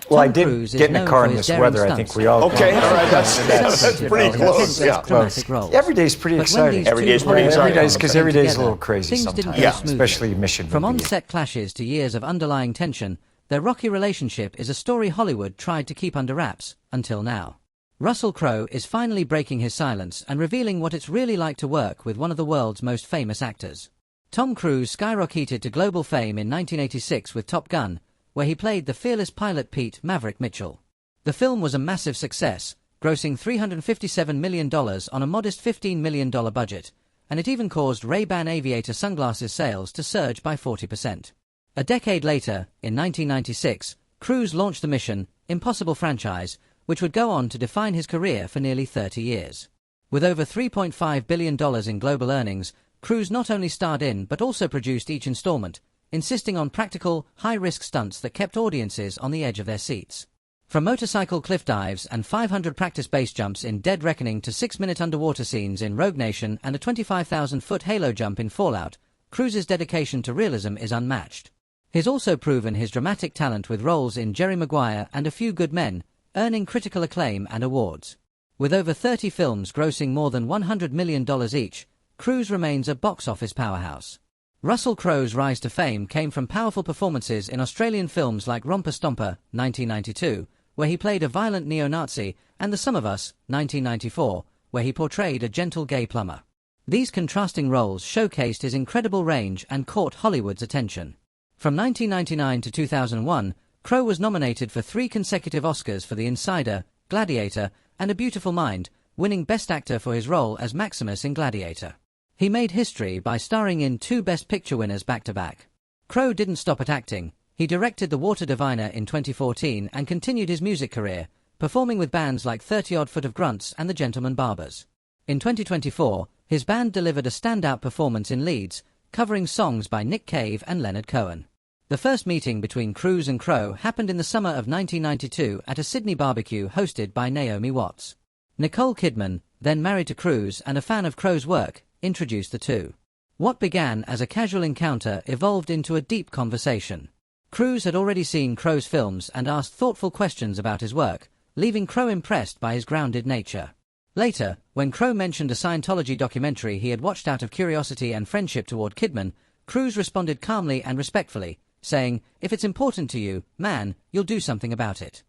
Well, I Tom did Cruise get is in a known car for in his this daring weather. I stunts. think we all. Okay, all right, that's pretty close. Yeah. Dramatic roles. Every day's pretty But when exciting. these Every two day's pretty Hollywood exciting. icons Because came every day's a together, little crazy things sometimes. didn't go Yeah. smoothly. Especially mission From movie. on-set clashes to years of underlying tension, their rocky relationship is a story Hollywood tried to keep under wraps, until now. Russell Crowe is finally breaking his silence and revealing what it's really like to work with one of the world's most famous actors. Tom Cruise skyrocketed to global fame in 1986 with Top Gun, where he played the fearless pilot Pete "Maverick" Mitchell. The film was a massive success, grossing $357 million on a modest $15 million budget, and it even caused Ray-Ban aviator sunglasses sales to surge by 40%. A decade later, in 1996, Cruise launched the Mission Impossible franchise, which would go on to define his career for nearly 30 years. With over $3.5 billion in global earnings, Cruise not only starred in but also produced each installment, insisting on practical, high-risk stunts that kept audiences on the edge of their seats. From motorcycle cliff dives and 500 practice base jumps in Dead Reckoning to 6-minute underwater scenes in Rogue Nation and a 25,000-foot halo jump in Fallout, Cruise's dedication to realism is unmatched. He's also proven his dramatic talent with roles in Jerry Maguire and A Few Good Men, earning critical acclaim and awards. With over 30 films grossing more than $100 million each, Cruise remains a box office powerhouse. Russell Crowe's rise to fame came from powerful performances in Australian films like Romper Stomper, 1992, where he played a violent neo-Nazi, and The Sum of Us, 1994, where he portrayed a gentle gay plumber. These contrasting roles showcased his incredible range and caught Hollywood's attention. From 1999 to 2001, Crowe was nominated for 3 consecutive Oscars for The Insider, Gladiator, and A Beautiful Mind, winning Best Actor for his role as Maximus in Gladiator. He made history by starring in 2 Best Picture winners back-to-back. Crowe didn't stop at acting. He directed The Water Diviner in 2014 and continued his music career, performing with bands like 30-Odd Foot of Grunts and the Gentleman Barbers. In 2024, his band delivered a standout performance in Leeds, covering songs by Nick Cave and Leonard Cohen. The first meeting between Cruise and Crowe happened in the summer of 1992 at a Sydney barbecue hosted by Naomi Watts. Nicole Kidman, then married to Cruise and a fan of Crowe's work, introduced the two. What began as a casual encounter evolved into a deep conversation. Cruise had already seen Crowe's films and asked thoughtful questions about his work, leaving Crowe impressed by his grounded nature. Later, when Crowe mentioned a Scientology documentary he had watched out of curiosity and friendship toward Kidman, Cruise responded calmly and respectfully, saying, "If it's important to you, man, you'll do something about it."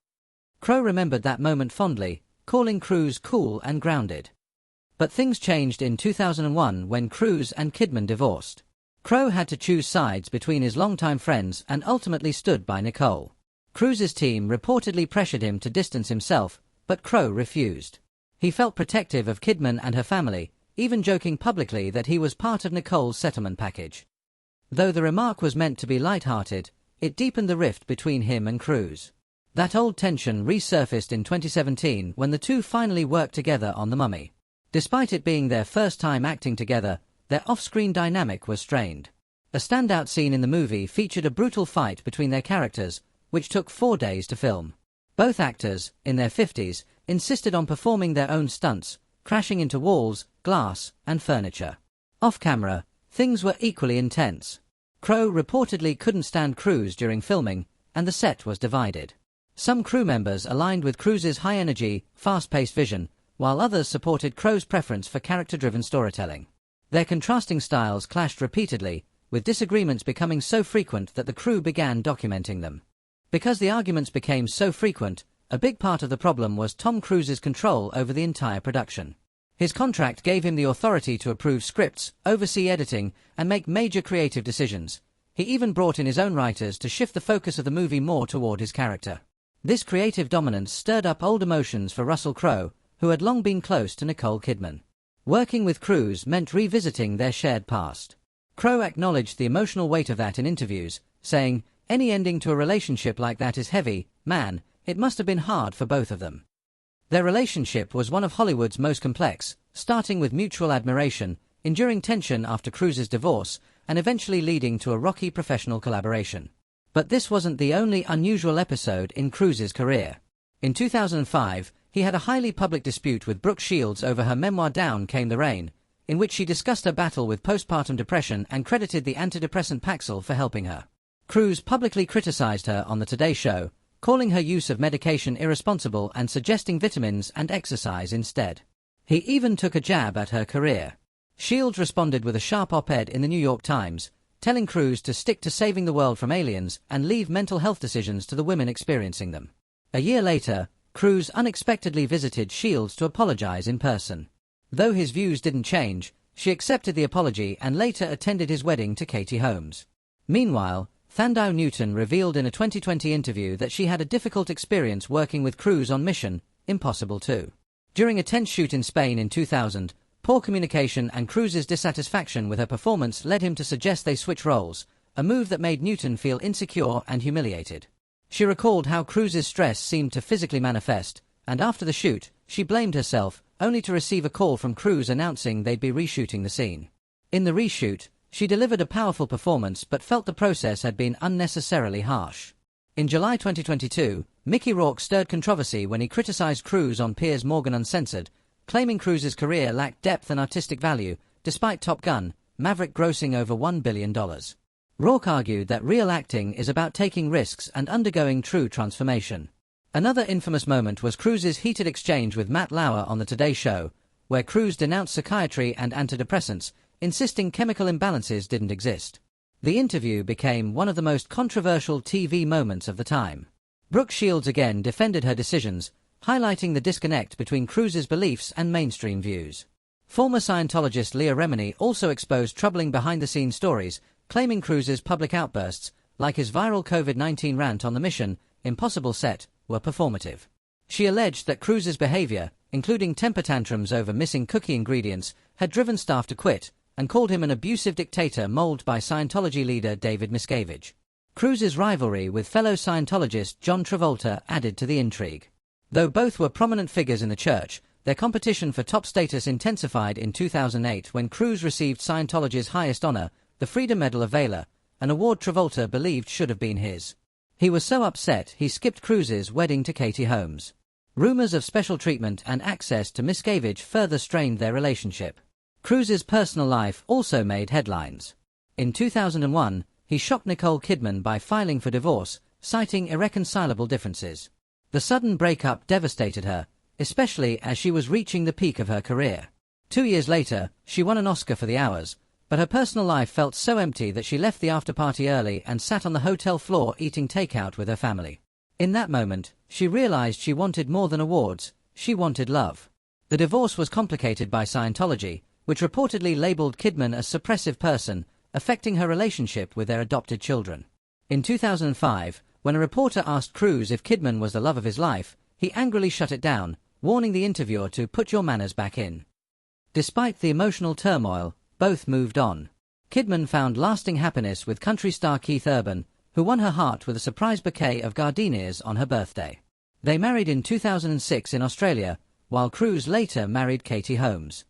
Crowe remembered that moment fondly, calling Cruise cool and grounded. But things changed in 2001 when Cruise and Kidman divorced. Crowe had to choose sides between his longtime friends and ultimately stood by Nicole. Cruise's team reportedly pressured him to distance himself, but Crowe refused. He felt protective of Kidman and her family, even joking publicly that he was part of Nicole's settlement package. Though the remark was meant to be light-hearted, it deepened the rift between him and Cruise. That old tension resurfaced in 2017 when the two finally worked together on The Mummy. Despite it being their first time acting together, their off-screen dynamic was strained. A standout scene in the movie featured a brutal fight between their characters, which took 4 days to film. Both actors, in their 50s, insisted on performing their own stunts, crashing into walls, glass, and furniture. Off-camera, things were equally intense. Crowe reportedly couldn't stand Cruise during filming, and the set was divided. Some crew members aligned with Cruise's high-energy, fast-paced vision, while others supported Crowe's preference for character-driven storytelling. Their contrasting styles clashed repeatedly, with disagreements becoming so frequent that the crew began documenting them. Because the arguments became so frequent, a big part of the problem was Tom Cruise's control over the entire production. His contract gave him the authority to approve scripts, oversee editing, and make major creative decisions. He even brought in his own writers to shift the focus of the movie more toward his character. This creative dominance stirred up old emotions for Russell Crowe, who had long been close to Nicole Kidman. Working with Cruise meant revisiting their shared past. Crowe acknowledged the emotional weight of that in interviews, saying, "Any ending to a relationship like that is heavy, man, it must have been hard for both of them." Their relationship was one of Hollywood's most complex, starting with mutual admiration, enduring tension after Cruise's divorce, and eventually leading to a rocky professional collaboration. But this wasn't the only unusual episode in Cruise's career. In 2005, he had a highly public dispute with Brook Shields over her memoir Down Came the Rain, in which she discussed her battle with postpartum depression and credited the antidepressant Paxil for helping her. Cruise publicly criticized her on The Today Show, calling her use of medication irresponsible and suggesting vitamins and exercise instead. He even took a jab at her career. Shields responded with a sharp op-ed in the New York Times, telling Cruz to stick to saving the world from aliens and leave mental health decisions to the women experiencing them. A year later, Cruz unexpectedly visited Shields to apologize in person. Though his views didn't change, she accepted the apology and later attended his wedding to Katie Holmes. Meanwhile, Thando Newton revealed in a 2020 interview that she had a difficult experience working with Cruz on Mission Impossible 2. During a tense shoot in Spain in 2000, poor communication and Cruz's dissatisfaction with her performance led him to suggest they switch roles, a move that made Newton feel insecure and humiliated. She recalled how Cruz's stress seemed to physically manifest, and after the shoot, she blamed herself, only to receive a call from Cruz announcing they'd be reshooting the scene. In the reshoot, she delivered a powerful performance but felt the process had been unnecessarily harsh. In July 2022, Mickey Rourke stirred controversy when he criticized Cruz on Piers Morgan Uncensored, claiming Cruz's career lacked depth and artistic value, despite Top Gun: Maverick grossing over $1 billion. Rourke argued that real acting is about taking risks and undergoing true transformation. Another infamous moment was Cruz's heated exchange with Matt Lauer on The Today Show, where Cruz denounced psychiatry and antidepressants, insisting chemical imbalances didn't exist. The interview became one of the most controversial TV moments of the time. Brook Shields again defended her decisions, highlighting the disconnect between Cruz's beliefs and mainstream views. Former Scientologist Leah Remini also exposed troubling behind-the-scenes stories, claiming Cruz's public outbursts, like his viral COVID-19 rant on the Mission Impossible set, were performative. She alleged that Cruz's behavior, including temper tantrums over missing cookie ingredients, had driven staff to quit, and called him an abusive dictator molded by Scientology leader David Miscavige. Cruz's rivalry with fellow Scientologist John Travolta added to the intrigue. Though both were prominent figures in the church, their competition for top status intensified in 2008 when Cruz received Scientology's highest honor, the Freedom Medal of Valor, an award Travolta believed should have been his. He was so upset he skipped Cruz's wedding to Katie Holmes. Rumors of special treatment and access to Miscavige further strained their relationship. Cruz's personal life also made headlines. In 2001, he shocked Nicole Kidman by filing for divorce, citing irreconcilable differences. The sudden breakup devastated her, especially as she was reaching the peak of her career. 2 years later, she won an Oscar for The Hours, but her personal life felt so empty that she left the after-party early and sat on the hotel floor eating takeout with her family. In that moment, she realized she wanted more than awards, she wanted love. The divorce was complicated by Scientology, which reportedly labeled Kidman a suppressive person, affecting her relationship with their adopted children. In 2005, when a reporter asked Cruz if Kidman was the love of his life, he angrily shut it down, warning the interviewer to put your manners back in. Despite the emotional turmoil, both moved on. Kidman found lasting happiness with country star Keith Urban, who won her heart with a surprise bouquet of gardenias on her birthday. They married in 2006 in Australia, while Cruz later married Katie Holmes.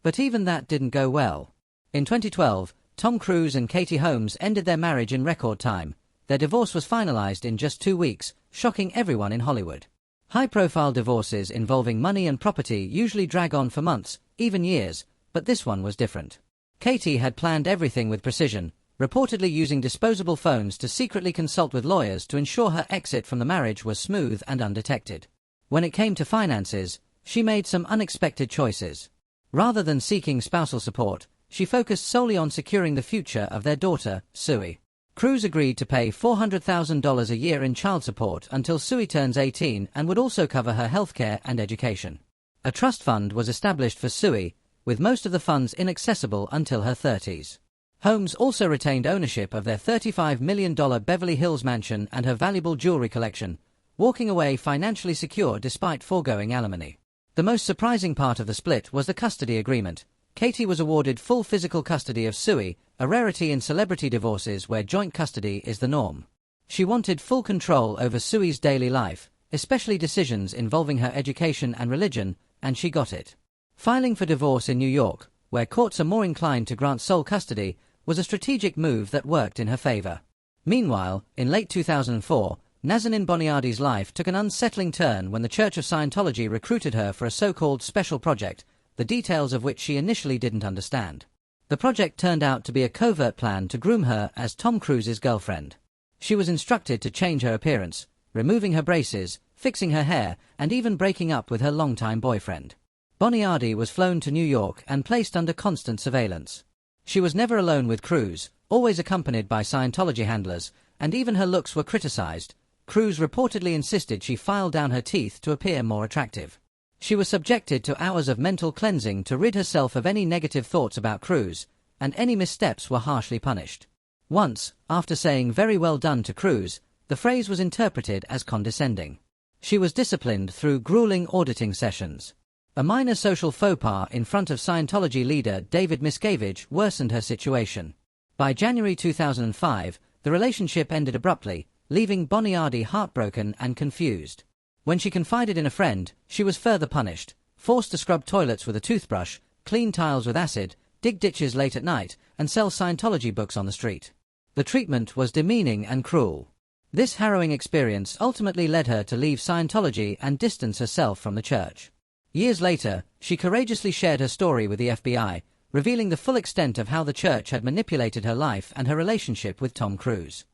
But even that didn't go well. In 2012, Tom Cruise and Katie Holmes ended their marriage in record time. Their divorce was finalized in just 2 weeks, shocking everyone in Hollywood. High-profile divorces involving money and property usually drag on for months, even years, but this one was different. Katie had planned everything with precision, reportedly using disposable phones to secretly consult with lawyers to ensure her exit from the marriage was smooth and undetected. When it came to finances, she made some unexpected choices. Rather than seeking spousal support, she focused solely on securing the future of their daughter, Sui. Cruz agreed to pay $400,000 a year in child support until Sui turns 18 and would also cover her healthcare and education. A trust fund was established for Sui, with most of the funds inaccessible until her 30s. Holmes also retained ownership of their $35 million Beverly Hills mansion and her valuable jewelry collection, walking away financially secure despite foregoing alimony. The most surprising part of the split was the custody agreement. Katie was awarded full physical custody of Sui, a rarity in celebrity divorces where joint custody is the norm. She wanted full control over Sui's daily life, especially decisions involving her education and religion, and she got it. Filing for divorce in New York, where courts are more inclined to grant sole custody, was a strategic move that worked in her favor. Meanwhile, in late 2004, Nazanin Boniadi's life took an unsettling turn when the Church of Scientology recruited her for a so-called special project, the details of which she initially didn't understand. The project turned out to be a covert plan to groom her as Tom Cruise's girlfriend. She was instructed to change her appearance, removing her braces, fixing her hair, and even breaking up with her longtime boyfriend. Boniardi was flown to New York and placed under constant surveillance. She was never alone with Cruz, always accompanied by Scientology handlers, and even her looks were criticized. Cruz reportedly insisted she filed down her teeth to appear more attractive. She was subjected to hours of mental cleansing to rid herself of any negative thoughts about Cruz, and any missteps were harshly punished. Once, after saying "very well done" to Cruz, the phrase was interpreted as condescending. She was disciplined through grueling auditing sessions. A minor social faux pas in front of Scientology leader David Miscavige worsened her situation. By January 2005, the relationship ended abruptly, leaving Boniardi heartbroken and confused. When she confided in a friend, she was further punished, forced to scrub toilets with a toothbrush, clean tiles with acid, dig ditches late at night, and sell Scientology books on the street. The treatment was demeaning and cruel. This harrowing experience ultimately led her to leave Scientology and distance herself from the church. Years later, she courageously shared her story with the FBI, revealing the full extent of how the church had manipulated her life and her relationship with Tom Cruise.